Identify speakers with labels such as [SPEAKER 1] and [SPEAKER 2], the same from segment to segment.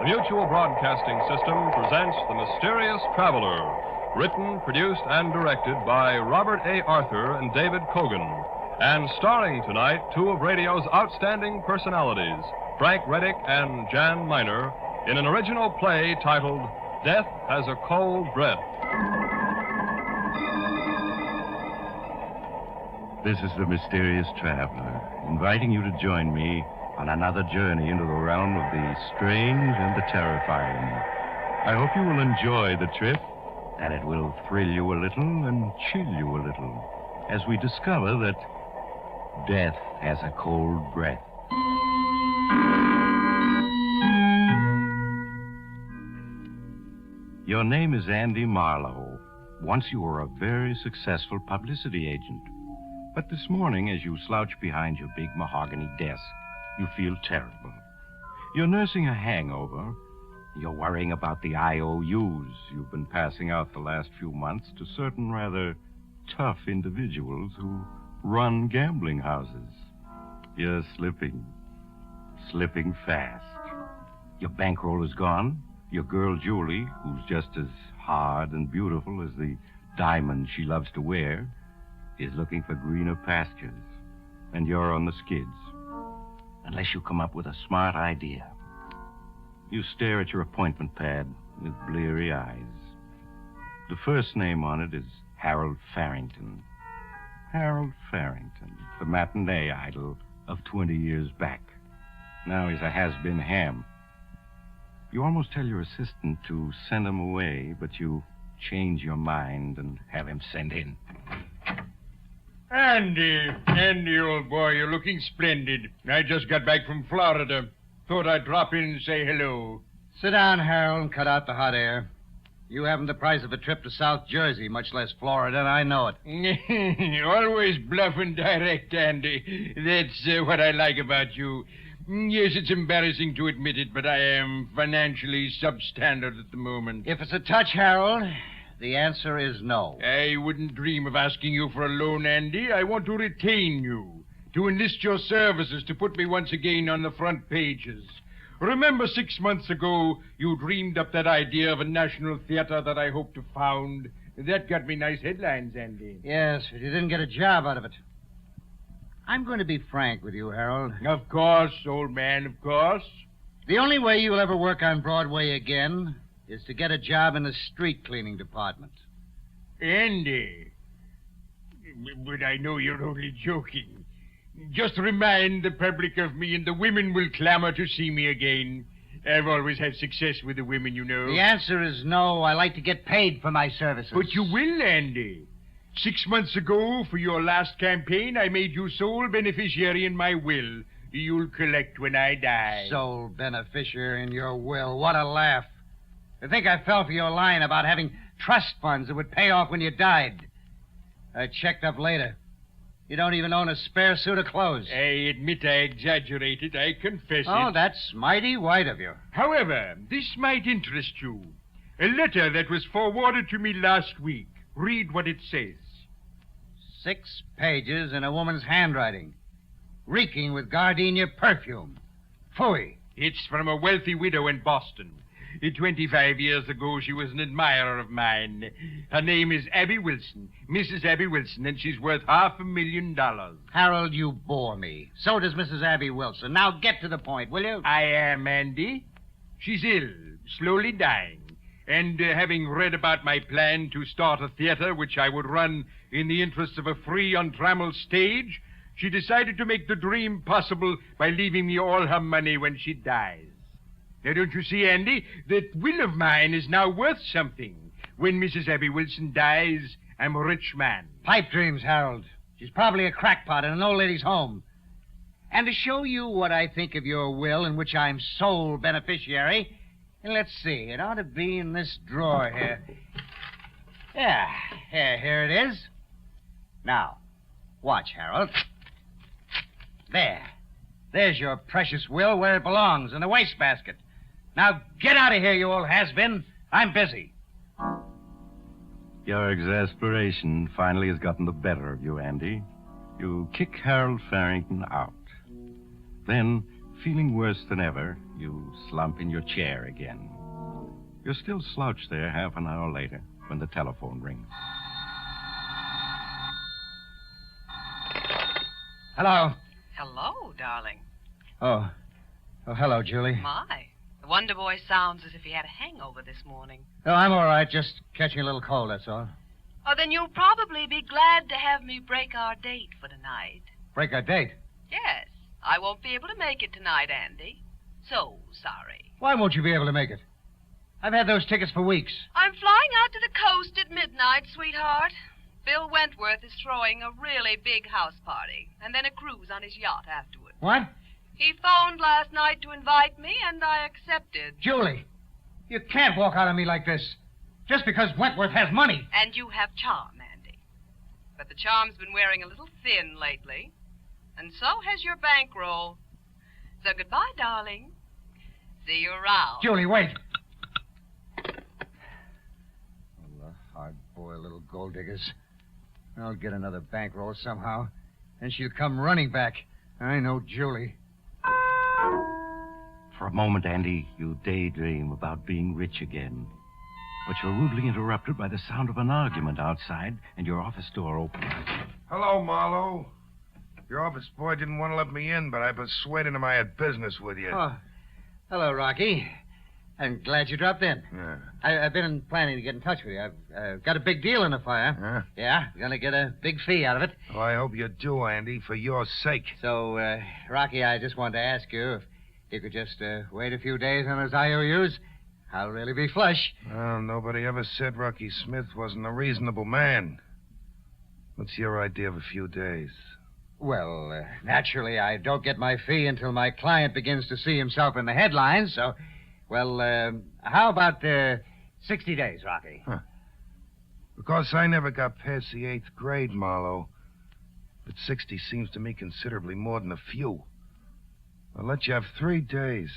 [SPEAKER 1] The Mutual Broadcasting System presents The Mysterious Traveler, written, produced, and directed by Robert A. Arthur and David Cogan, and starring tonight two of radio's outstanding personalities, Frank Reddick and Jan Miner, in an original play titled Death Has a Cold Breath.
[SPEAKER 2] This is The Mysterious Traveler, inviting you to join me on another journey into the realm of the strange and the terrifying. I hope you will enjoy the trip, and it will thrill you a little and chill you a little as we discover that death has a cold breath. Your name is Andy Marlowe. Once you were a very successful publicity agent. But this morning, as you slouch behind your big mahogany desk, you feel terrible. You're nursing a hangover. You're worrying about the IOUs you've been passing out the last few months to certain rather tough individuals who run gambling houses. You're slipping fast. Your bankroll is gone. Your girl, Julie, who's just as hard and beautiful as the diamond she loves to wear, is looking for greener pastures. And you're on the skids. Unless you come up with a smart idea. You stare at your appointment pad with bleary eyes. The first name on it is Harold Farrington. Harold Farrington, the matinee idol of 20 years back. Now he's a has-been ham. You almost tell your assistant to send him away, but you change your mind and have him sent in.
[SPEAKER 3] Andy, old boy, you're looking splendid. I just got back from Florida. Thought I'd drop in and say hello.
[SPEAKER 4] Sit down, Harold, and cut out the hot air. You haven't the price of a trip to South Jersey, much less Florida, and I know it.
[SPEAKER 3] Always bluff and direct, Andy. That's what I like about you. Yes, it's embarrassing to admit it, but I am financially substandard at the moment.
[SPEAKER 4] If it's a touch, Harold, the answer is no.
[SPEAKER 3] I wouldn't dream of asking you for a loan, Andy. I want to retain you, to enlist your services to put me once again on the front pages. Remember 6 months ago, you dreamed up that idea of a national theater that I hope to found? That got me nice headlines, Andy.
[SPEAKER 4] Yes, but you didn't get a job out of it. I'm going to be frank with you, Harold.
[SPEAKER 3] Of course, old man, of course.
[SPEAKER 4] The only way you'll ever work on Broadway again is to get a job in the street cleaning department.
[SPEAKER 3] Andy. But I know you're only joking. Just remind the public of me and the women will clamor to see me again. I've always had success with the women, you know.
[SPEAKER 4] The answer is no. I like to get paid for my services.
[SPEAKER 3] But you will, Andy. 6 months ago, for your last campaign, I made you sole beneficiary in my will. You'll collect when I die.
[SPEAKER 4] Sole beneficiary in your will. What a laugh. I think I fell for your line about having trust funds that would pay off when you died. I checked up later. You don't even own a spare suit of clothes.
[SPEAKER 3] I admit I exaggerated. I confess it.
[SPEAKER 4] Oh, that's mighty white of you.
[SPEAKER 3] However, this might interest you. A letter that was forwarded to me last week. Read what it says.
[SPEAKER 4] 6 pages in a woman's handwriting, reeking with gardenia perfume. Phooey.
[SPEAKER 3] It's from a wealthy widow in Boston. 25 years ago, she was an admirer of mine. Her name is Abby Wilson, Mrs. Abby Wilson, and she's worth $500,000.
[SPEAKER 4] Harold, you bore me. So does Mrs. Abby Wilson. Now get to the point, will you?
[SPEAKER 3] I am, Andy. She's ill, slowly dying. And having read about my plan to start a theater which I would run in the interests of a free, untrammeled stage, she decided to make the dream possible by leaving me all her money when she dies. Now, don't you see, Andy, that will of mine is now worth something. When Mrs. Abby Wilson dies, I'm a rich man.
[SPEAKER 4] Pipe dreams, Harold. She's probably a crackpot in an old lady's home. And to show you what I think of your will, in which I'm sole beneficiary, let's see, it ought to be in this drawer here. Yeah, here it is. Now, watch, Harold. There's your precious will where it belongs, in the wastebasket. Now, get out of here, you old has-been. I'm busy.
[SPEAKER 2] Your exasperation finally has gotten the better of you, Andy. You kick Harold Farrington out. Then, Feeling worse than ever, you slump in your chair again. You're still slouched there half an hour later when the telephone rings.
[SPEAKER 4] Hello.
[SPEAKER 5] Hello, darling.
[SPEAKER 4] Oh, hello, Julie.
[SPEAKER 5] My. The Wonder Boy sounds as if he had a hangover this morning.
[SPEAKER 4] Oh, I'm all right. Just catching a little cold, that's all.
[SPEAKER 5] Oh, then you'll probably be glad to have me break our date for tonight.
[SPEAKER 4] Break our date?
[SPEAKER 5] Yes. I won't be able to make it tonight, Andy. So sorry.
[SPEAKER 4] Why won't you be able to make it? I've had those tickets for weeks.
[SPEAKER 5] I'm flying out to the coast at midnight, sweetheart. Bill Wentworth is throwing a really big house party, and then a cruise on his yacht afterward.
[SPEAKER 4] What?
[SPEAKER 5] He phoned last night to invite me, and I accepted.
[SPEAKER 4] Julie, you can't walk out on me like this. Just because Wentworth has money.
[SPEAKER 5] And you have charm, Andy. But the charm's been wearing a little thin lately. And so has your bankroll. So goodbye, darling. See you around.
[SPEAKER 4] Julie, wait. Oh, the hard-boiled little gold diggers. I'll get another bankroll somehow. And she'll come running back. I know Julie.
[SPEAKER 2] For a moment, Andy, you daydream about being rich again. But you're rudely interrupted by the sound of an argument outside and your office door opens.
[SPEAKER 6] Hello, Marlowe. Your office boy didn't want to let me in, but I persuaded him I had business with you.
[SPEAKER 4] Oh, hello, Rocky. I'm glad you dropped in.
[SPEAKER 6] Yeah.
[SPEAKER 4] I've been planning to get in touch with you. I've got a big deal in the fire.
[SPEAKER 6] Huh?
[SPEAKER 4] Yeah, gonna get a big fee out of it.
[SPEAKER 6] Well, I hope you do, Andy, for your sake.
[SPEAKER 4] So, Rocky, I just wanted to ask you if you could just wait a few days on those IOUs. I'll really be flush.
[SPEAKER 6] Well, nobody ever said Rocky Smith wasn't a reasonable man. What's your idea of a few days?
[SPEAKER 4] Well, naturally, I don't get my fee until my client begins to see himself in the headlines, so... Well, how about 60 days, Rocky?
[SPEAKER 6] Huh. Because I never got past the 8th grade, Marlowe. But 60 seems to me considerably more than a few. I'll let you have 3 days.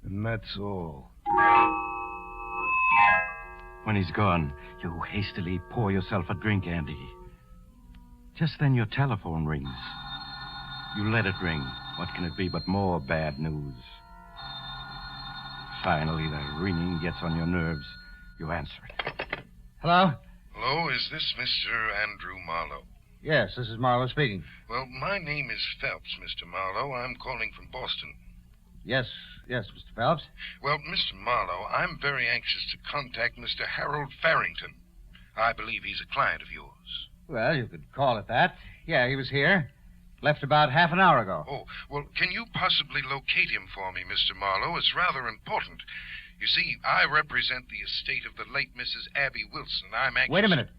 [SPEAKER 6] And that's all.
[SPEAKER 2] When he's gone, you hastily pour yourself a drink, Andy. Just then your telephone rings. You let it ring. What can it be but more bad news? Finally, the ringing gets on your nerves. You answer it.
[SPEAKER 4] Hello?
[SPEAKER 7] Hello, is this Mr. Andrew Marlowe?
[SPEAKER 4] Yes, this is Marlowe speaking.
[SPEAKER 7] Well, my name is Phelps, Mr. Marlowe. I'm calling from Boston.
[SPEAKER 4] Yes, Mr. Phelps.
[SPEAKER 7] Well, Mr. Marlowe, I'm very anxious to contact Mr. Harold Farrington. I believe he's a client of yours.
[SPEAKER 4] Well, you could call it that. Yeah, he was here. Left about half an hour ago.
[SPEAKER 7] Oh, well, can you possibly locate him for me, Mr. Marlowe? It's rather important. You see, I represent the estate of the late Mrs. Abby Wilson. I'm anxious...
[SPEAKER 4] Wait a minute.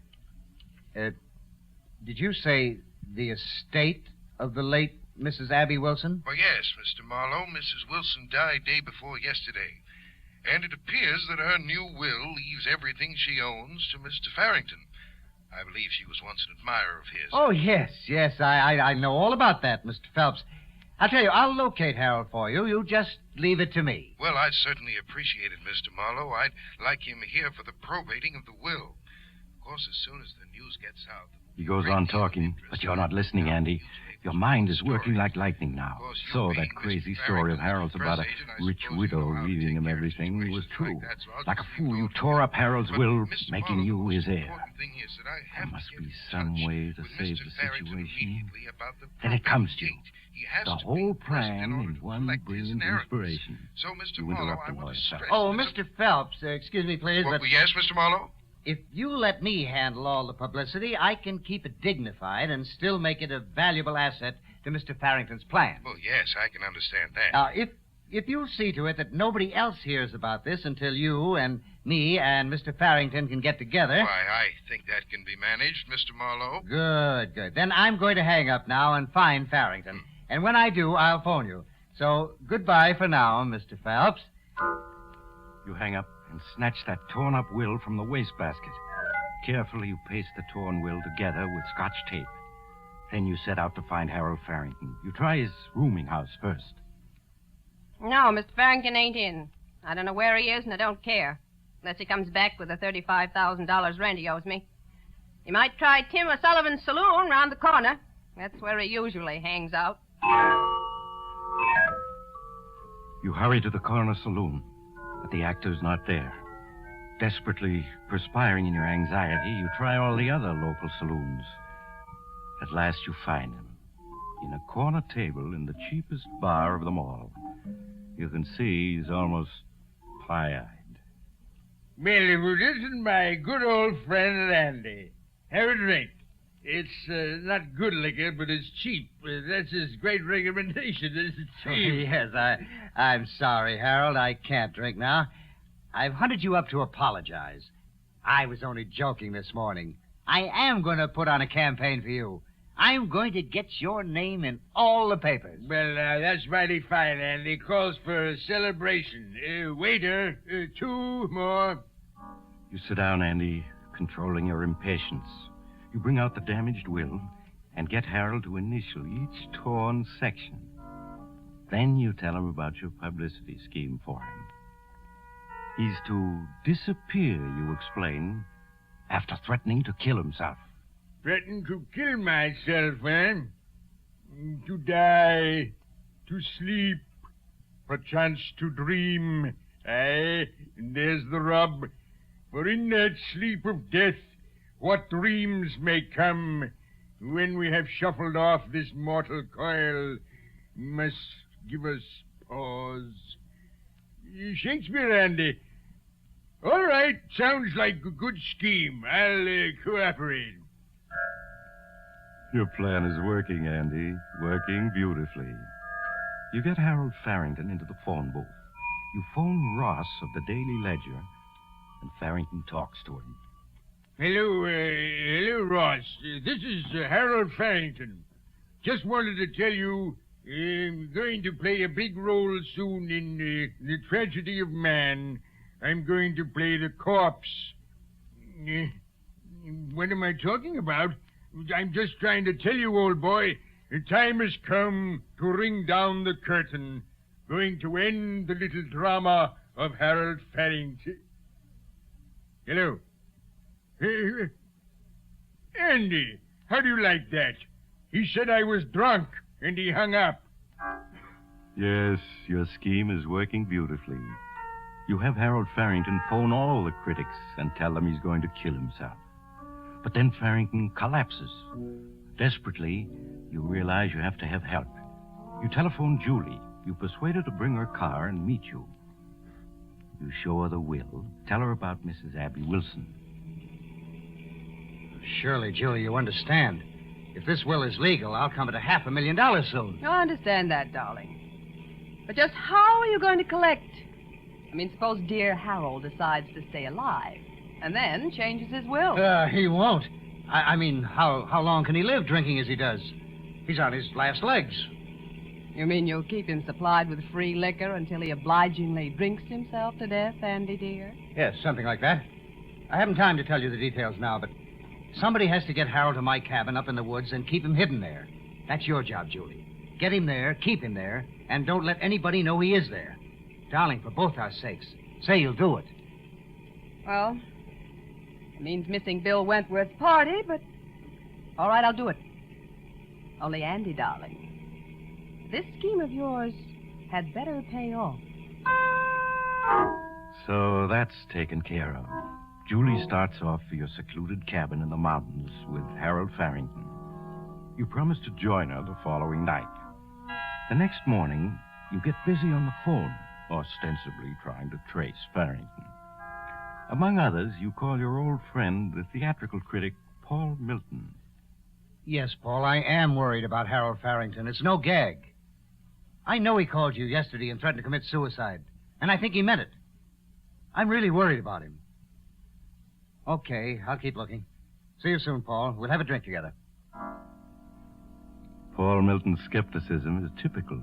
[SPEAKER 4] Did you say the estate of the late Mrs. Abby Wilson?
[SPEAKER 7] Well, yes, Mr. Marlowe. Mrs. Wilson died day before yesterday. And it appears that her new will leaves everything she owns to Mr. Farrington. I believe she was once an admirer of his.
[SPEAKER 4] Oh, yes. I know all about that, Mr. Phelps. I'll tell you, I'll locate Harold for you. You just leave it to me.
[SPEAKER 7] Well, I'd certainly appreciate it, Mr. Marlowe. I'd like him here for the probating of the will. Of course, as soon as the news gets out...
[SPEAKER 2] He goes on talking, but you're not listening, Andy. Your mind is working like lightning now. So that crazy story of Harold's about a rich widow leaving him everything was true. Like a fool, you tore up Harold's will, making you his heir. There must be some way to save the situation. Then it comes to you. The whole plan in one brilliant inspiration. You interrupt the lawyer.
[SPEAKER 4] Oh, Mr. Phelps, excuse me, please, but...
[SPEAKER 7] Yes, Mr. Marlowe?
[SPEAKER 4] If you let me handle all the publicity, I can keep it dignified and still make it a valuable asset to Mr. Farrington's plan.
[SPEAKER 7] Well, yes, I can understand that.
[SPEAKER 4] Now, if you'll see to it that nobody else hears about this until you and me and Mr. Farrington can get together...
[SPEAKER 7] Why, I think that can be managed, Mr. Marlowe.
[SPEAKER 4] Good. Then I'm going to hang up now and find Farrington. And when I do, I'll phone you. So, goodbye for now, Mr. Phelps.
[SPEAKER 2] You hang up and snatch that torn-up will from the wastebasket. Carefully, you paste the torn will together with Scotch tape. Then you set out to find Harold Farrington. You try his rooming house first.
[SPEAKER 8] No, Mr. Farrington ain't in. I don't know where he is, and I don't care. Unless he comes back with the $35,000 rent he owes me. You might try Tim O'Sullivan's saloon round the corner. That's where he usually hangs out.
[SPEAKER 2] You hurry to the corner saloon, but the actor's not there. Desperately perspiring in your anxiety, you try all the other local saloons. At last you find him, in a corner table in the cheapest bar of them all. You can see he's almost pie-eyed.
[SPEAKER 3] Well, this is my good old friend Andy. Have a drink. It's not good liquor, but it's cheap. That's his great recommendation. It's cheap.
[SPEAKER 4] Yes, I'm sorry, Harold. I can't drink now. I've hunted you up to apologize. I was only joking this morning. I am going to put on a campaign for you. I'm going to get your name in all the papers.
[SPEAKER 3] Well, that's mighty fine, Andy. Calls for a celebration. Waiter, 2 more.
[SPEAKER 2] You sit down, Andy, controlling your impatience. You bring out the damaged will and get Harold to initial each torn section. Then you tell him about your publicity scheme for him. He's to disappear, you explain, after threatening to kill himself.
[SPEAKER 3] Threaten to kill myself, eh? To die, to sleep, perchance to dream. Aye, and there's the rub. For in that sleep of death, what dreams may come when we have shuffled off this mortal coil must give us pause. Shakespeare, Andy. All right, sounds like a good scheme. I'll cooperate.
[SPEAKER 2] Your plan is working, Andy. Working beautifully. You get Harold Farrington into the phone booth. You phone Ross of the Daily Ledger, and Farrington talks to him.
[SPEAKER 3] Hello, Ross. This is Harold Farrington. Just wanted to tell you I'm going to play a big role soon in The Tragedy of Man. I'm going to play the corpse. What am I talking about? I'm just trying to tell you, old boy, the time has come to ring down the curtain. Going to end the little drama of Harold Farrington. Hello. Andy, how do you like that? He said I was drunk, and he hung up.
[SPEAKER 2] Yes, your scheme is working beautifully. You have Harold Farrington phone all the critics and tell them he's going to kill himself. But then Farrington collapses. Desperately, you realize you have to have help. You telephone Julie. You persuade her to bring her car and meet you. You show her the will. Tell her about Mrs. Abby Wilson.
[SPEAKER 4] Surely, Julie, you understand. If this will is legal, I'll come at $500,000 soon.
[SPEAKER 8] I understand that, darling. But just how are you going to collect? I mean, suppose dear Harold decides to stay alive and then changes his will.
[SPEAKER 4] He won't. I mean, how long can he live drinking as he does? He's on his last legs.
[SPEAKER 8] You mean you'll keep him supplied with free liquor until he obligingly drinks himself to death, Andy, dear?
[SPEAKER 4] Yes, something like that. I haven't time to tell you the details now, but somebody has to get Harold to my cabin up in the woods and keep him hidden there. That's your job, Julie. Get him there, keep him there, and don't let anybody know he is there. Darling, for both our sakes, say you'll do it.
[SPEAKER 8] Well, it means missing Bill Wentworth's party, but all right, I'll do it. Only, Andy, darling, this scheme of yours had better pay off.
[SPEAKER 2] So that's taken care of. Julie starts off for your secluded cabin in the mountains with Harold Farrington. You promise to join her the following night. The next morning, you get busy on the phone, ostensibly trying to trace Farrington. Among others, you call your old friend, the theatrical critic, Paul Milton.
[SPEAKER 4] Yes, Paul, I am worried about Harold Farrington. It's no gag. I know he called you yesterday and threatened to commit suicide, and I think he meant it. I'm really worried about him. Okay, I'll keep looking. See you soon, Paul. We'll have a drink together.
[SPEAKER 2] Paul Milton's skepticism is typical,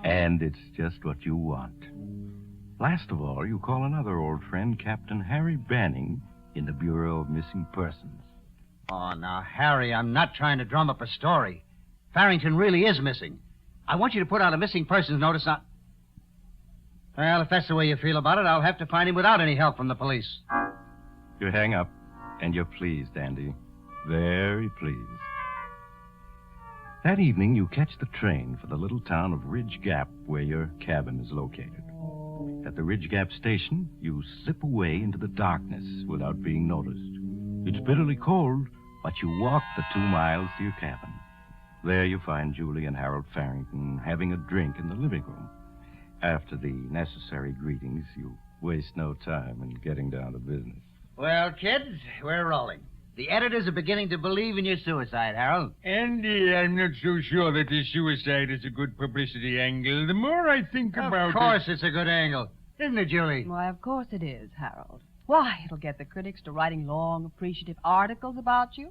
[SPEAKER 2] and it's just what you want. Last of all, you call another old friend, Captain Harry Banning, in the Bureau of Missing Persons.
[SPEAKER 4] Oh, now, Harry, I'm not trying to drum up a story. Farrington really is missing. I want you to put out a missing persons notice on... Well, if that's the way you feel about it, I'll have to find him without any help from the police.
[SPEAKER 2] You hang up, and you're pleased, Andy. Very pleased. That evening, you catch the train for the little town of Ridge Gap, where your cabin is located. At the Ridge Gap station, you slip away into the darkness without being noticed. It's bitterly cold, but you walk the 2 miles to your cabin. There you find Julie and Harold Farrington having a drink in the living room. After the necessary greetings, you waste no time in getting down to business.
[SPEAKER 4] Well, kids, we're rolling. The editors are beginning to believe in your suicide, Harold.
[SPEAKER 3] Andy, I'm not so sure that the suicide is a good publicity angle. The more I think about it...
[SPEAKER 4] Of course it's a good angle. Isn't it, Julie?
[SPEAKER 8] Why, of course it is, Harold. Why, it'll get the critics to writing long, appreciative articles about you.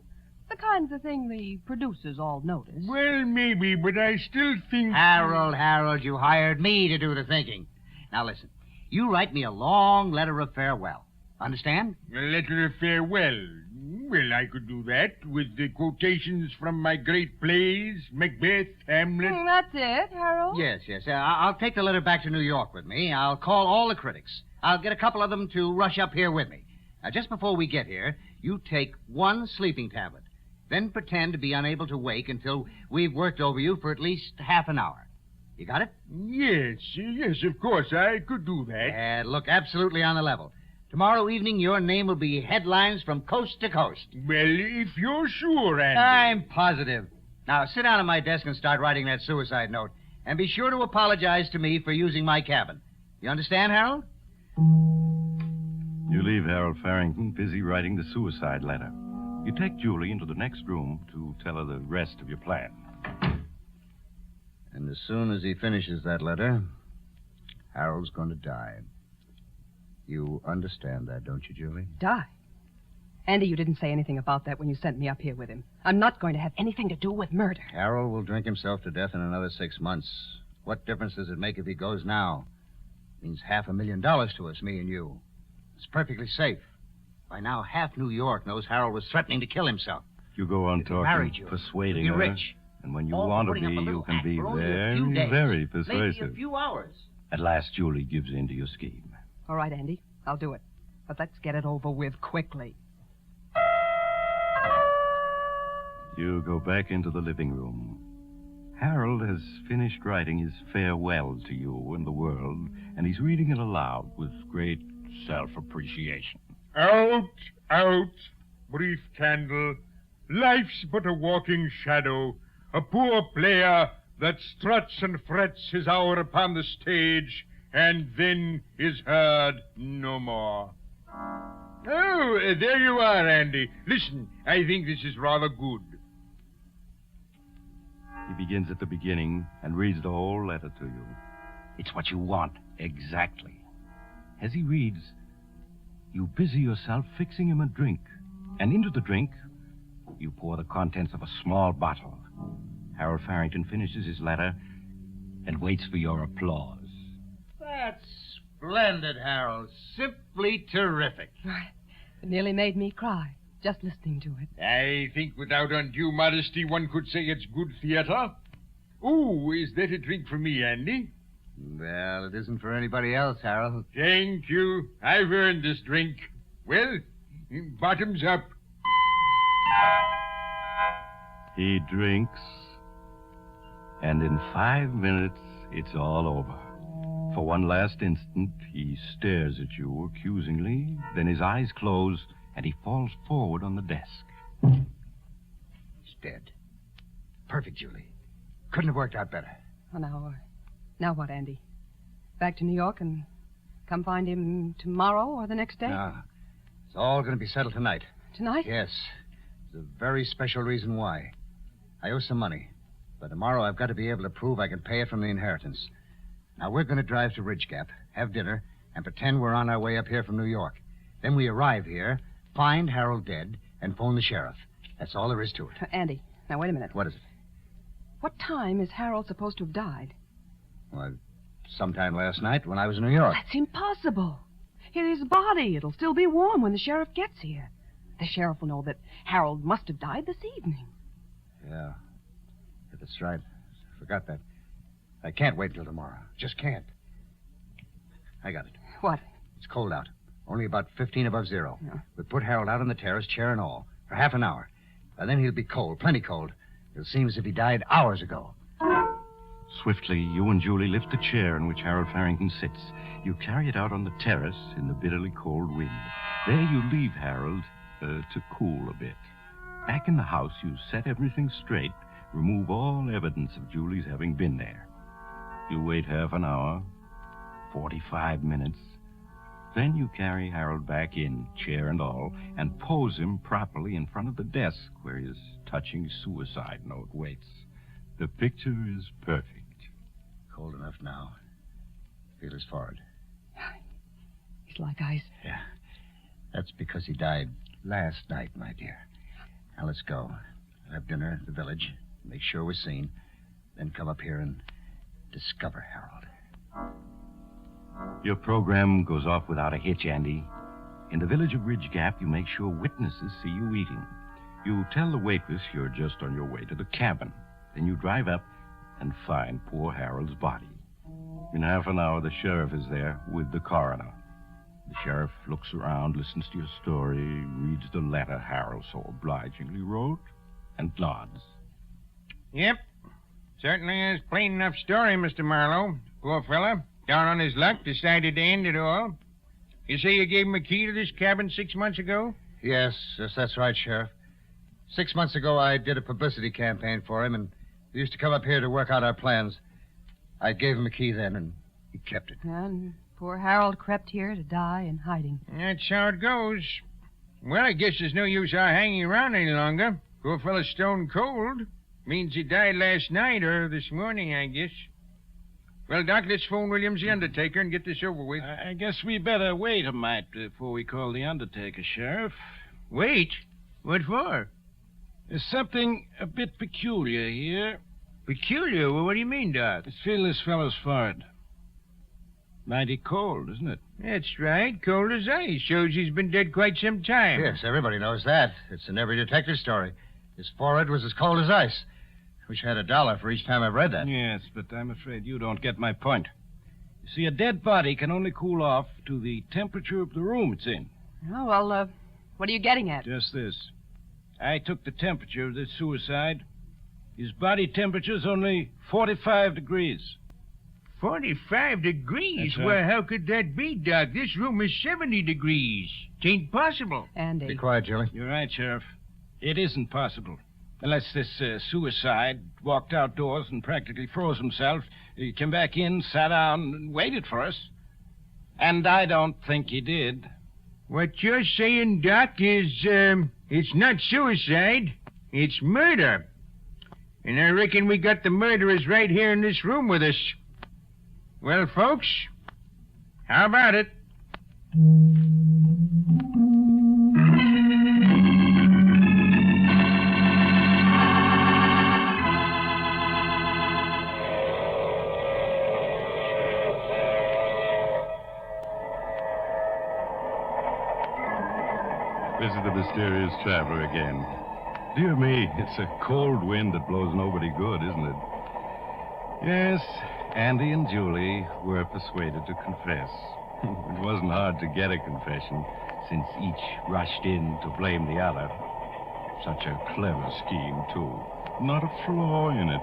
[SPEAKER 8] The kinds of thing the producers all notice.
[SPEAKER 3] Well, maybe, but I still think...
[SPEAKER 4] Harold, you hired me to do the thinking. Now, listen. You write me a long letter of farewell. Understand?
[SPEAKER 3] A letter of farewell. Well, I could do that with the quotations from my great plays, Macbeth, Hamlet.
[SPEAKER 8] That's it, Harold?
[SPEAKER 4] Yes. I'll take the letter back to New York with me. I'll call all the critics. I'll get a couple of them to rush up here with me. Now, just before we get here, you take 1 sleeping tablet. Then pretend to be unable to wake until we've worked over you for at least half an hour. You got it?
[SPEAKER 3] Yes, of course. I could do that.
[SPEAKER 4] And look absolutely on the level. Tomorrow evening, your name will be headlines from coast to coast.
[SPEAKER 3] Well, if you're sure, Andy.
[SPEAKER 4] I'm positive. Now, sit down at my desk and start writing that suicide note. And be sure to apologize to me for using my cabin. You understand, Harold?
[SPEAKER 2] You leave Harold Farrington busy writing the suicide letter. You take Julie into the next room to tell her the rest of your plan.
[SPEAKER 4] And as soon as he finishes that letter, Harold's going to die. You understand that, don't you, Julie?
[SPEAKER 8] Die? Andy, you didn't say anything about that when you sent me up here with him. I'm not going to have anything to do with murder.
[SPEAKER 4] Harold will drink himself to death in another 6 months. What difference does it make if he goes now? It means $500,000 to us, me and you. It's perfectly safe. By now, half New York knows Harold was threatening to kill himself.
[SPEAKER 2] You go on
[SPEAKER 4] If he married
[SPEAKER 2] talking,
[SPEAKER 4] you,
[SPEAKER 2] persuading
[SPEAKER 4] you'd be
[SPEAKER 2] her.
[SPEAKER 4] rich.
[SPEAKER 2] And when you
[SPEAKER 4] All
[SPEAKER 2] want to
[SPEAKER 4] putting up
[SPEAKER 2] be,
[SPEAKER 4] a
[SPEAKER 2] you
[SPEAKER 4] little
[SPEAKER 2] can
[SPEAKER 4] act
[SPEAKER 2] be
[SPEAKER 4] for only a few
[SPEAKER 2] very,
[SPEAKER 4] days.
[SPEAKER 2] very
[SPEAKER 4] Maybe
[SPEAKER 2] persuasive.
[SPEAKER 4] a few hours.
[SPEAKER 2] At last, Julie gives in to your scheme.
[SPEAKER 8] All right, Andy, I'll do it. But let's get it over with quickly.
[SPEAKER 2] You go back into the living room. Harold has finished writing his farewell to you and the world, and he's reading it aloud with great self-appreciation.
[SPEAKER 3] Out, brief candle. Life's but a walking shadow, a poor player that struts and frets his hour upon the stage, and then is heard no more. Oh, there you are, Andy. Listen, I think this is rather good.
[SPEAKER 2] He begins at the beginning and reads the whole letter to you. It's what you want, exactly. As he reads, you busy yourself fixing him a drink. And into the drink, you pour the contents of a small bottle. Harold Farrington finishes his letter and waits for your applause.
[SPEAKER 4] That's splendid, Harold. Simply terrific.
[SPEAKER 8] It nearly made me cry, just listening to it.
[SPEAKER 3] I think without undue modesty, one could say it's good theater. Oh, is that a drink for me, Andy?
[SPEAKER 4] Well, it isn't for anybody else, Harold.
[SPEAKER 3] Thank you. I've earned this drink. Well, bottoms up.
[SPEAKER 2] He drinks, and in 5 minutes, it's all over. For one last instant, he stares at you accusingly, then his eyes close, and he falls forward on the desk.
[SPEAKER 4] He's dead. Perfect, Julie. Couldn't have worked out better.
[SPEAKER 8] Well, now what, Andy? Back to New York and come find him tomorrow or the next day?
[SPEAKER 4] No. It's all going to be settled tonight.
[SPEAKER 8] Tonight?
[SPEAKER 4] Yes. There's a very special reason why. I owe some money. But tomorrow I've got to be able to prove I can pay it from the inheritance. Now, we're going to drive to Ridge Gap, have dinner, and pretend we're on our way up here from New York. Then we arrive here, find Harold dead, and phone the sheriff. That's all there is to it.
[SPEAKER 8] Andy, now wait a minute.
[SPEAKER 4] What is it?
[SPEAKER 8] What time is Harold supposed to have died?
[SPEAKER 4] Well, sometime last night when I was in New York.
[SPEAKER 8] That's impossible. His body, it'll still be warm when the sheriff gets here. The sheriff will know that Harold must have died this evening.
[SPEAKER 4] Yeah, that's right. I forgot that. I can't wait until tomorrow. Just can't. I got it.
[SPEAKER 8] What?
[SPEAKER 4] It's cold out. Only about 15 above zero.
[SPEAKER 8] Yeah.
[SPEAKER 4] We put Harold out on the terrace, chair and all, for half an hour. By then he'll be cold, plenty cold. It seems as if he died hours ago.
[SPEAKER 2] Swiftly, you and Julie lift the chair in which Harold Farrington sits. You carry it out on the terrace in the bitterly cold wind. There you leave Harold to cool a bit. Back in the house, you set everything straight, remove all evidence of Julie's having been there. You wait half an hour, 45 minutes. Then you carry Harold back in, chair and all, and pose him properly in front of the desk where his touching suicide note waits. The picture is perfect.
[SPEAKER 4] Cold enough now. Feel his forehead.
[SPEAKER 8] He's like ice.
[SPEAKER 4] Yeah. That's because he died last night, my dear. Now let's go. Have dinner at the village. Make sure we're seen. Then come up here and discover Harold.
[SPEAKER 2] Your program goes off without a hitch, Andy. In the village of Ridge Gap, you make sure witnesses see you eating. You tell the waitress you're just on your way to the cabin. Then you drive up and find poor Harold's body. In half an hour, the sheriff is there with the coroner. The sheriff looks around, listens to your story, reads the letter Harold so obligingly wrote, and nods.
[SPEAKER 3] Yep. Certainly is plain enough story, Mr. Marlowe. Poor fella, down on his luck, decided to end it all. You say you gave him a key to this cabin 6 months ago?
[SPEAKER 4] Yes, that's right, Sheriff. 6 months ago, I did a publicity campaign for him, and he used to come up here to work out our plans. I gave him a key then, and he kept it.
[SPEAKER 8] And poor Harold crept here to die in hiding.
[SPEAKER 3] That's how it goes. Well, I guess there's no use our hanging around any longer. Poor fella's stone cold. Means he died last night or this morning, I guess. Well, Doc, let's phone Williams the undertaker and get this over with.
[SPEAKER 9] I guess we better wait a mite before we call the undertaker, Sheriff.
[SPEAKER 3] Wait? What for?
[SPEAKER 9] There's something a bit peculiar here.
[SPEAKER 3] Peculiar? Well, what do you mean, Doc?
[SPEAKER 9] Let's feel this fellow's forehead. Mighty cold, isn't it?
[SPEAKER 3] That's right. Cold as ice. Shows he's been dead quite some time.
[SPEAKER 4] Yes, everybody knows that. It's in every detective story. His forehead was as cold as ice. Wish I had $1 for each time I've read that.
[SPEAKER 9] Yes, but I'm afraid you don't get my point. You see, a dead body can only cool off to the temperature of the room it's in.
[SPEAKER 8] Oh, well, what are you getting at?
[SPEAKER 9] Just this. I took the temperature of this suicide. His body temperature's only 45 degrees.
[SPEAKER 3] 45 degrees?
[SPEAKER 9] That's right.
[SPEAKER 3] Well, how could that be, Doc? This room is 70 degrees. Tain't possible.
[SPEAKER 8] Andy.
[SPEAKER 4] Be quiet, Julie.
[SPEAKER 9] You're right, Sheriff. It isn't possible. Unless this suicide walked outdoors and practically froze himself, he came back in, sat down, and waited for us. And I don't think he did.
[SPEAKER 3] What you're saying, Doc, is, it's not suicide. It's murder. And I reckon we got the murderers right here in this room with us. Well, folks, how about it?
[SPEAKER 2] This is the mysterious traveler again. Dear me, it's a cold wind that blows nobody good, isn't it? Yes, Andy and Julie were persuaded to confess. It wasn't hard to get a confession, since each rushed in to blame the other. Such a clever scheme, too. Not a flaw in it.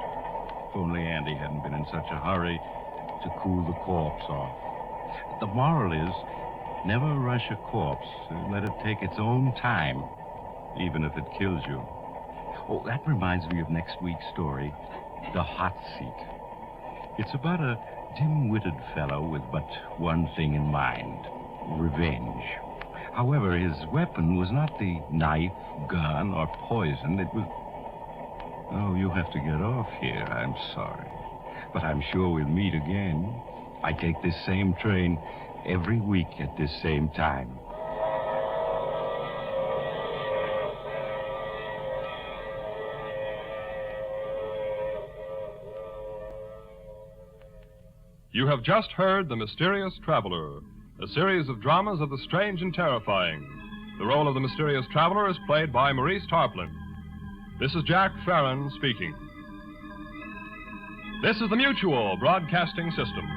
[SPEAKER 2] If only Andy hadn't been in such a hurry to cool the corpse off. The moral is, never rush a corpse. Let it take its own time, even if it kills you. Oh, that reminds me of next week's story, The Hot Seat. It's about a dim-witted fellow with but one thing in mind, revenge. However, his weapon was not the knife, gun, or poison. It was... Oh, you have to get off here. I'm sorry. But I'm sure we'll meet again. I take this same train every week at this same time.
[SPEAKER 1] You have just heard The Mysterious Traveler, a series of dramas of the strange and terrifying. The role of the mysterious traveler is played by Maurice Tarplin. This is Jack Farron speaking. This is the Mutual Broadcasting System.